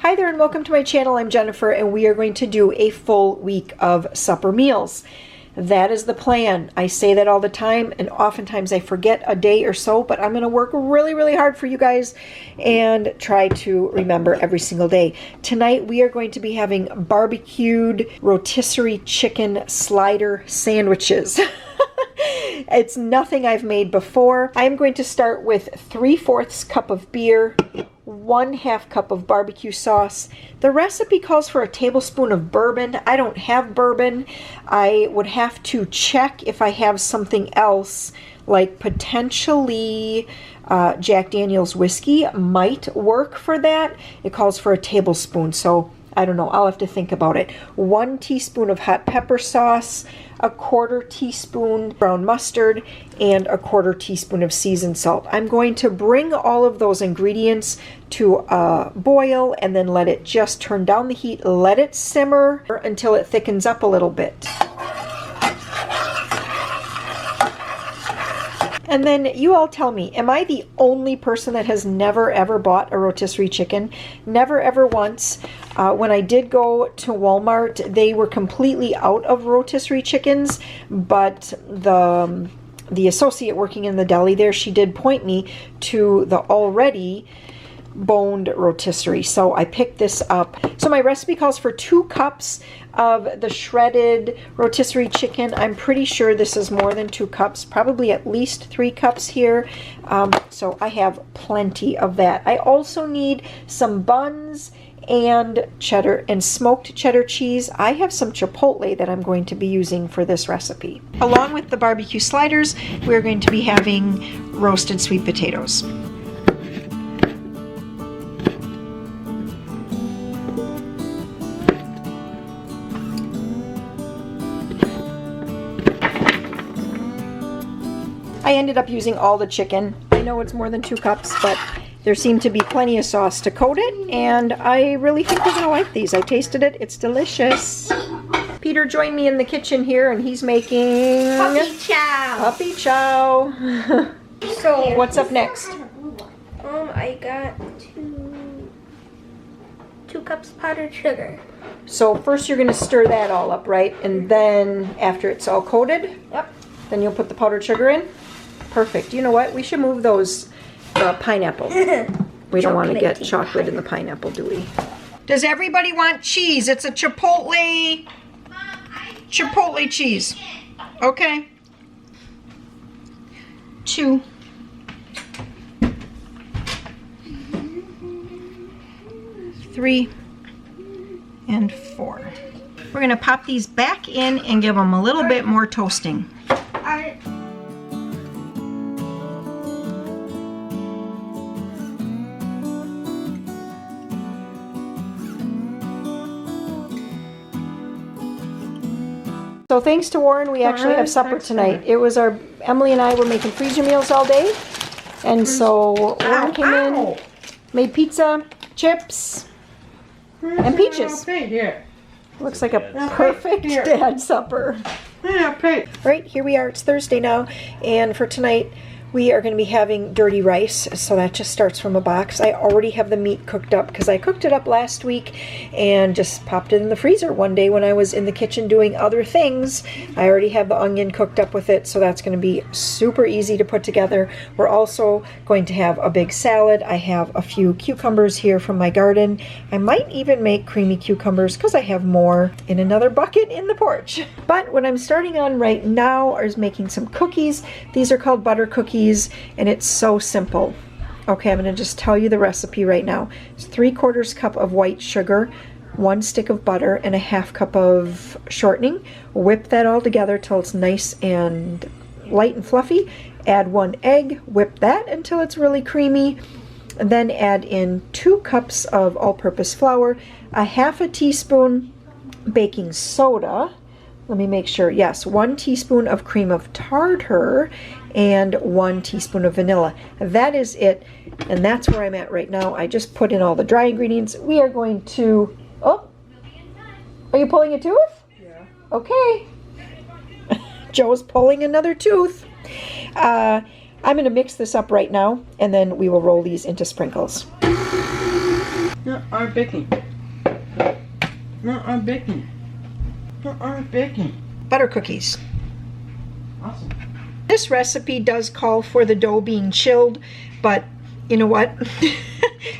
Hi there and welcome to my channel. I'm Jennifer and we are going to do a full week of supper meals. That is the plan. I say that all the time and oftentimes I forget a day or so, but I'm going to work really hard for you guys and try to remember every single day. Tonight we are going to be having barbecued rotisserie chicken slider sandwiches. It's nothing I've made before. I'm going to start with 3/4 cup of beer, 1/2 cup of barbecue sauce. The recipe calls for a tablespoon of bourbon. I don't have bourbon. I would have to check if I have something else, like potentially Jack Daniel's whiskey might work for that. It calls for a tablespoon, so I don't know. I'll have to think about it. 1 teaspoon of hot pepper sauce, 1/4 teaspoon brown mustard, and 1/4 teaspoon of seasoned salt. I'm going to bring all of those ingredients to a boil and then let it just turn down the heat, let it simmer until it thickens up a little bit. And then you all tell me, am I the only person that has never ever bought a rotisserie chicken? Never ever once. When I did go to Walmart, they were completely out of rotisserie chickens, but the associate working in the deli there, she did point me to the already boned rotisserie, so I picked this up. So my recipe calls for 2 cups of the shredded rotisserie chicken. I'm pretty sure this is more than 2 cups, probably at least 3 cups here. So I have plenty of that. I also need some buns and cheddar and smoked cheddar cheese. I have some chipotle that I'm going to be using for this recipe. Along with the barbecue sliders, we're going to be having roasted sweet potatoes. I ended up using all the chicken. I know it's more than 2 cups, but there seemed to be plenty of sauce to coat it, and I really think you're going to like these. I tasted it. It's delicious. Peter joined me in the kitchen here, and he's making puppy chow. Puppy chow. So what's up next? I got 2 cups powdered sugar. So first you're going to stir that all up, right? And then after it's all coated, yep, then you'll put the powdered sugar in? Perfect. You know what? We should move those pineapple. We don't want to get chocolate in the pineapple, do we? Does everybody want cheese? It's a chipotle cheese. Okay. 2. 3 and 4. We're going to pop these back in and give them a little bit more toasting. So thanks to Warren, we actually have supper tonight. It was Emily and I were making freezer meals all day. And so Warren came in, made pizza, chips, and peaches. Looks like a perfect dad supper. Right, here we are. It's Thursday now. And for tonight, we are going to be having dirty rice, so that just starts from a box. I already have the meat cooked up because I cooked it up last week and just popped it in the freezer one day when I was in the kitchen doing other things. I already have the onion cooked up with it, so that's going to be super easy to put together. We're also going to have a big salad. I have a few cucumbers here from my garden. I might even make creamy cucumbers because I have more in another bucket in the porch. But what I'm starting on right now is making some cookies. These are called butter cookies. And it's so simple. Okay, I'm going to just tell you the recipe right now. It's 3/4 cup of white sugar, 1 stick of butter, and 1/2 cup of shortening. Whip that all together till it's nice and light and fluffy. Add 1 egg, whip that until it's really creamy. And then add in 2 cups of all-purpose flour, 1/2 teaspoon baking soda. Let me make sure. Yes, 1 teaspoon of cream of tartar and 1 teaspoon of vanilla. That is it, and that's where I'm at right now. I just put in all the dry ingredients. We are going to... Oh, are you pulling a tooth? Yeah. Okay. Joe's pulling another tooth. I'm going to mix this up right now, and then we will roll these into sprinkles. Not our baking. Not our baking. Not our baking. Butter cookies. Awesome. This recipe does call for the dough being chilled, but you know what?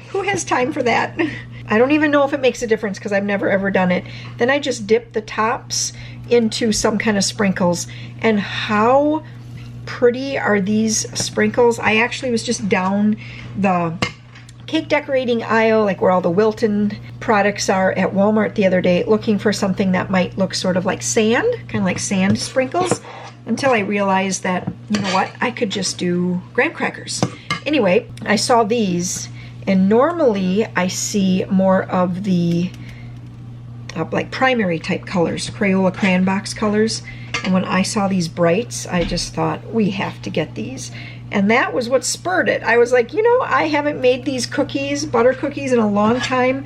Who has time for that? I don't even know if it makes a difference because I've never ever done it. Then I just dip the tops into some kind of sprinkles. And how pretty are these sprinkles? I actually was just down the cake decorating aisle, like where all the Wilton products are at Walmart the other day, looking for something that might look sort of like sand, kind of like sand sprinkles, until I realized that, you know what, I could just do graham crackers. Anyway, I saw these, and normally I see more of the like primary type colors, Crayola crayon box colors. And when I saw these brights, I just thought, we have to get these. And that was what spurred it. I was like, you know, I haven't made these cookies, butter cookies, in a long time.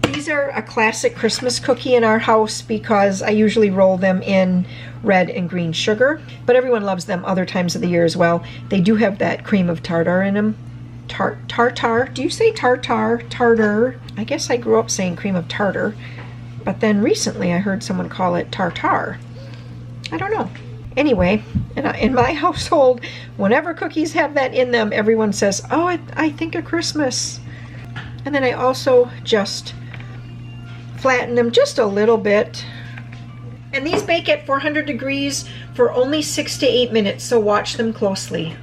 These are a classic Christmas cookie in our house because I usually roll them in red and green sugar. But everyone loves them other times of the year as well. They do have that cream of tartar in them. Tartar? Do you say tartar? Tartar? I guess I grew up saying cream of tartar. But then recently I heard someone call it tartar. I don't know. Anyway, in my household, whenever cookies have that in them, everyone says, oh, I think of Christmas. And then I also just flatten them just a little bit. And these bake at 400 degrees for only 6 to 8 minutes, so watch them closely.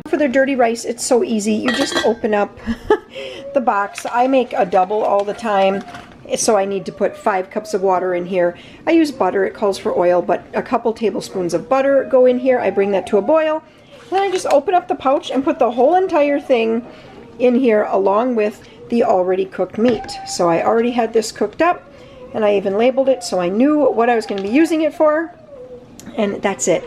For the dirty rice, it's so easy. You just open up the box. I make a double all the time, so I need to put 5 cups of water in here. I use butter, it calls for oil, but a couple tablespoons of butter go in here. I bring that to a boil. Then I just open up the pouch and put the whole entire thing in here along with the already cooked meat. So I already had this cooked up, and I even labeled it so I knew what I was going to be using it for. And that's it.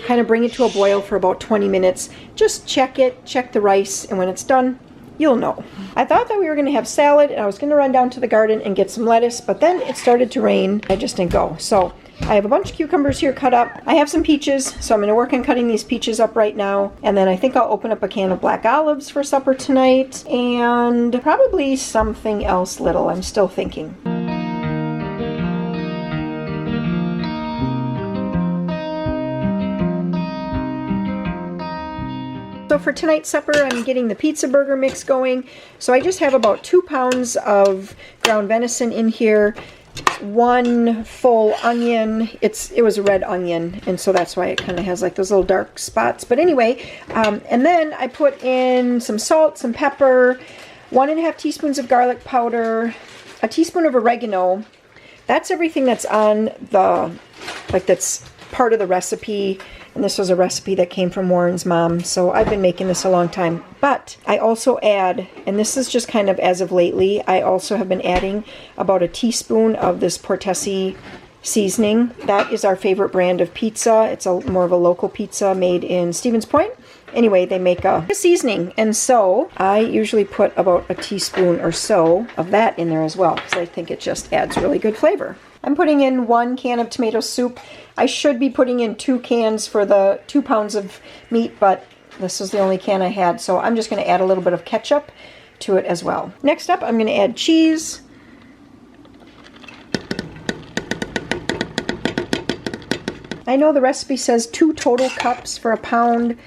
Kind of bring it to a boil for about 20 minutes. Just check it, check the rice, and when it's done, you'll know. I thought that we were going to have salad, and I was going to run down to the garden and get some lettuce, but then it started to rain. I just didn't go. So I have a bunch of cucumbers here cut up. I have some peaches, so I'm going to work on cutting these peaches up right now. And then I think I'll open up a can of black olives for supper tonight, and probably something else little. I'm still thinking. So for tonight's supper, I'm getting the pizza burger mix going. So I just have about 2 pounds of ground venison in here, 1 full onion. It was a red onion, and so that's why it kind of has like those little dark spots. But anyway, and then I put in some salt, some pepper, 1.5 teaspoons of garlic powder, a teaspoon of oregano. That's everything that's on the, like, that's part of the recipe. And this was a recipe that came from Warren's mom, so I've been making this a long time. But I also add, and this is just kind of as of lately, I also have been adding about a teaspoon of this Portesi seasoning. That is our favorite brand of pizza. It's more of a local pizza made in Stevens Point. Anyway, they make a seasoning, and so I usually put about a teaspoon or so of that in there as well, because I think it just adds really good flavor. I'm putting in 1 can of tomato soup. I should be putting in 2 cans for the 2 pounds of meat, but this was the only can I had, so I'm just going to add a little bit of ketchup to it as well. Next up, I'm going to add cheese. I know the recipe says 2 total cups for a pound,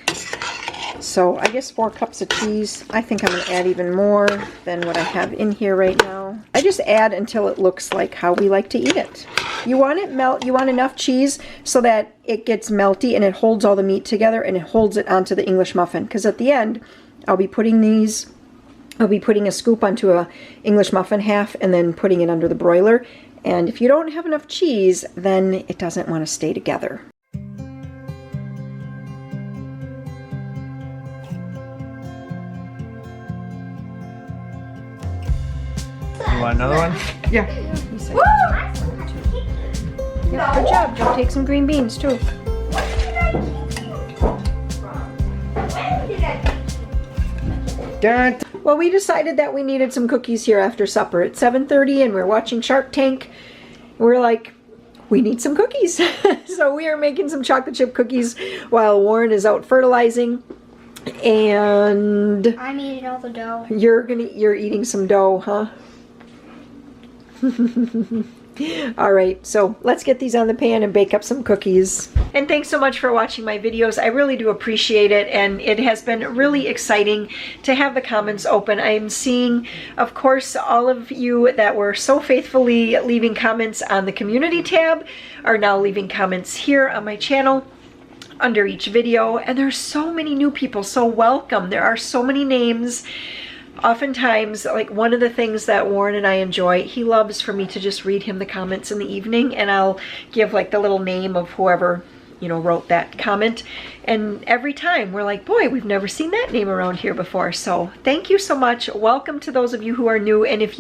so I guess 4 cups of cheese. I think I'm going to add even more than what I have in here right now. I just add until it looks like how we like to eat it. You want it you want enough cheese so that it gets melty and it holds all the meat together and it holds it onto the English muffin. Because at the end, I'll be putting a scoop onto a English muffin half and then putting it under the broiler. And if you don't have enough cheese, then it doesn't want to stay together. You want another one? Yeah. Yeah, good job. Joe, take some green beans too. Dun. Well, we decided that we needed some cookies here after supper. It's 7:30 and we're watching Shark Tank. We're like, we need some cookies. So we are making some chocolate chip cookies while Warren is out fertilizing. And I'm eating all the dough. you're eating some dough, huh? All right, so let's get these on the pan and bake up some cookies. And thanks so much for watching my videos. I really do appreciate it, and it has been really exciting to have the comments open. I am seeing, of course, all of you that were so faithfully leaving comments on the community tab are now leaving comments here on my channel under each video, and there's so many new people, so welcome. There are so many names. Oftentimes, like, one of the things that Warren and I enjoy, he loves for me to just read him the comments in the evening, and I'll give like the little name of whoever, you know, wrote that comment. And every time we're like, boy, we've never seen that name around here before. So thank you so much. Welcome to those of you who are new. And if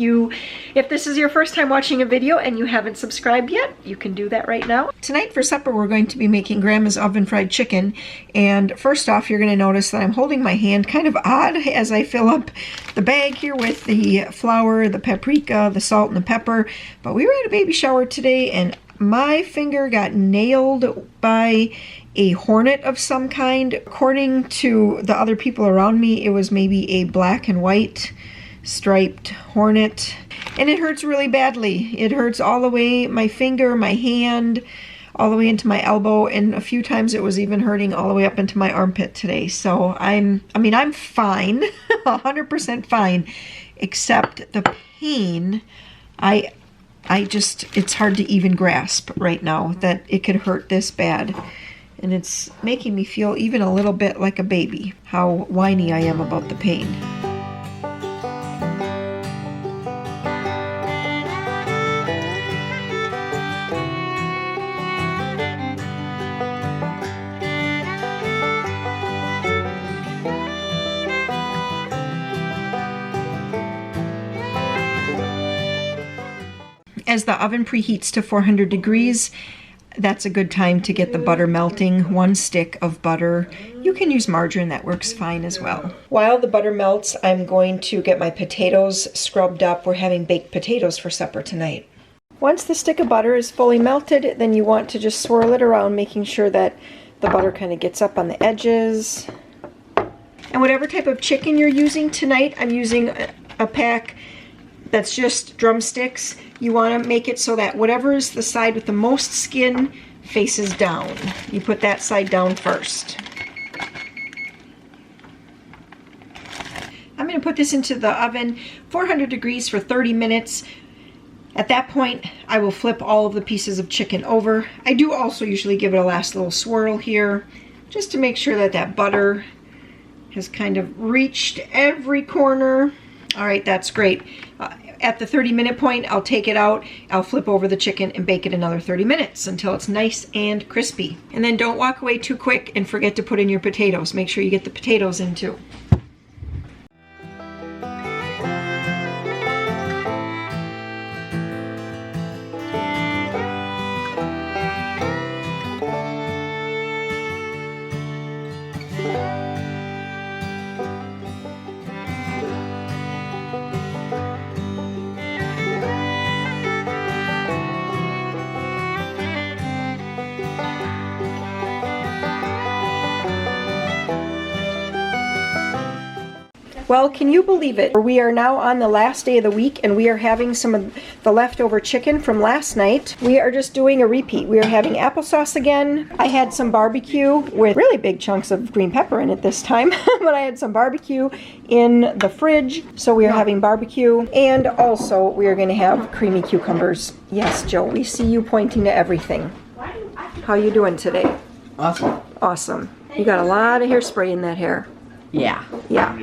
this is your first time watching a video and you haven't subscribed yet, you can do that right now. Tonight for supper, we're going to be making Grandma's oven fried chicken. And first off, you're going to notice that I'm holding my hand kind of odd as I fill up the bag here with the flour, the paprika, the salt, and the pepper. But we were at a baby shower today, and my finger got nailed by a hornet of some kind. According to the other people around me, it was maybe a black and white striped hornet, and it hurts really badly. It hurts all the way, my finger, my hand, all the way into my elbow, and a few times it was even hurting all the way up into my armpit today. So I'm fine, 100% fine, except the pain. It's hard to even grasp right now that it could hurt this bad. And it's making me feel even a little bit like a baby, how whiny I am about the pain. As the oven preheats to 400 degrees, that's a good time to get the butter melting. 1 stick of butter. You can use margarine, that works fine as well. While the butter melts, I'm going to get my potatoes scrubbed up. We're having baked potatoes for supper tonight. Once the stick of butter is fully melted, then you want to just swirl it around, making sure that the butter kind of gets up on the edges. And whatever type of chicken you're using tonight, I'm using a pack that's just drumsticks. You want to make it so that whatever is the side with the most skin faces down. You put that side down first. I'm going to put this into the oven, 400 degrees for 30 minutes. At that point, I will flip all of the pieces of chicken over. I do also usually give it a last little swirl here, just to make sure that that butter has kind of reached every corner. All right, that's great. At the 30-minute point, I'll take it out, I'll flip over the chicken and bake it another 30 minutes until it's nice and crispy. And then don't walk away too quick and forget to put in your potatoes. Make sure you get the potatoes in too. Well, can you believe it? We are now on the last day of the week, and we are having some of the leftover chicken from last night. We are just doing a repeat. We are having applesauce again. I had some barbecue with really big chunks of green pepper in it this time, but I had some barbecue in the fridge, so we are having barbecue. And also, we are going to have creamy cucumbers. Yes, Joe, we see you pointing to everything. How you doing today? Awesome. Awesome. You got a lot of hairspray in that hair. Yeah. Yeah.